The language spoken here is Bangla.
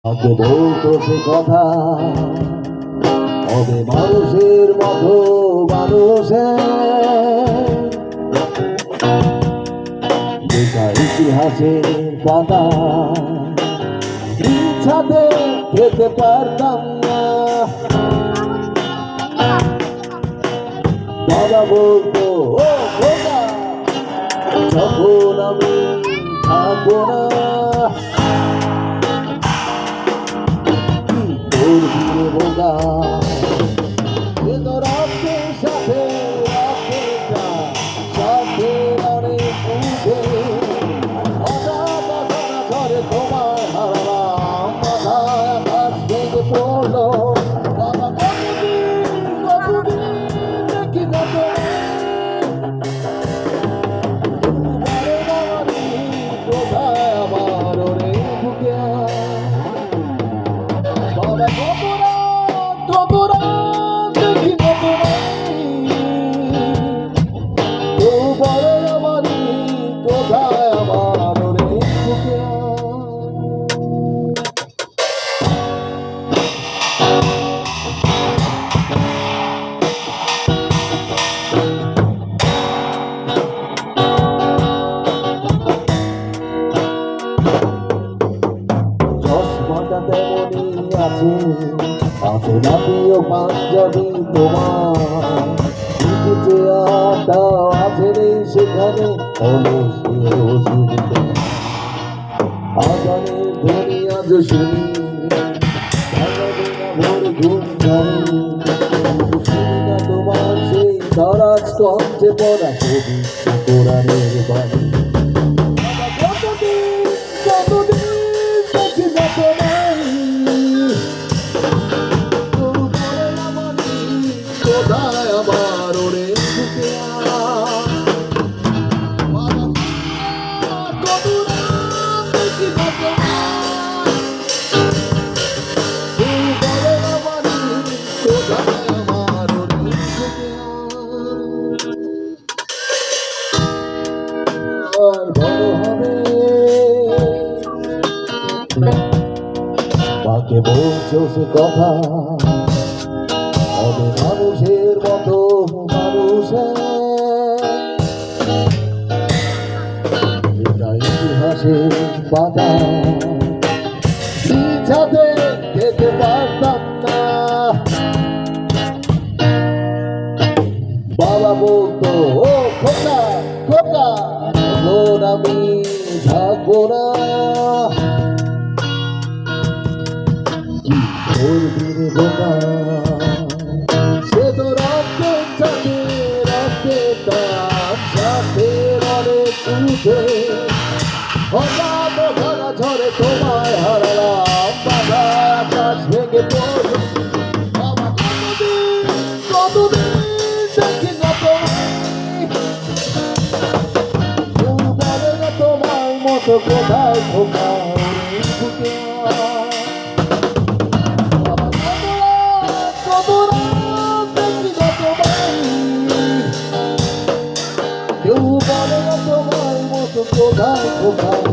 আগে বলতো সে কথা হবে মানুষের মতো মানুষের বেকার ইতিহাসের পাতা ইচ্ছাতে খেতে পারতাম না। বাবা বলতো ও খোকা যখন আমি থাকবো না তোর দিনে বোকা এ তো রক্তের সাথে রক্তের সাথে অনেক উঠে হঠাৎ অজানা ঝড়ে তোমায় হারালাম মাথায় আকাশ ভেঙে পড়লো। বাবা কতদিন দেখি না কোথায় আমার ওরে বুকে বাবা কত রাত দেখি না তো বড় আমারই কোথায় আমার ওরে বুকে চশমাটা তেমনই আছে আছে না প্রিয় পাঞ্জাবি তোমার নিচে আটা আছে নেই সেখানে আগানের ধ্বনি আজ শুনি ভোর ঘুম জানি শুনি না তোমার সেই তারাজ কণ্ঠে পড়া কবি কোরআনের বাণী। কতদিন দেখি না তোমায় কোথায় আমার ওরে বুকে কত রাত দেখি না কোথায় আমার ওরে বুকে আর বড় হবে তাকে বলছো সে কথা হবে মানুষের মতো মানুষের এটা ইতিহাসের পাতা ইচ্ছাতে খেতে পারতাম না। বাবা বলতো ও খোকা খোকা এখন আমি থাকবো না ওর দিনে বোকা সে তো রক্তের সাথে রক্তের সাথে অনেক উঠে হঠাৎ ধরা ঝড়ে তোমায় হারালাম বাধা আকাশ ভেঙে পড়ল। বাবা কতদিন দেখি না তোমার মতো কোথায় খোকা বুকে কেউ বলে না তোমার মতো কোথায় কোথায়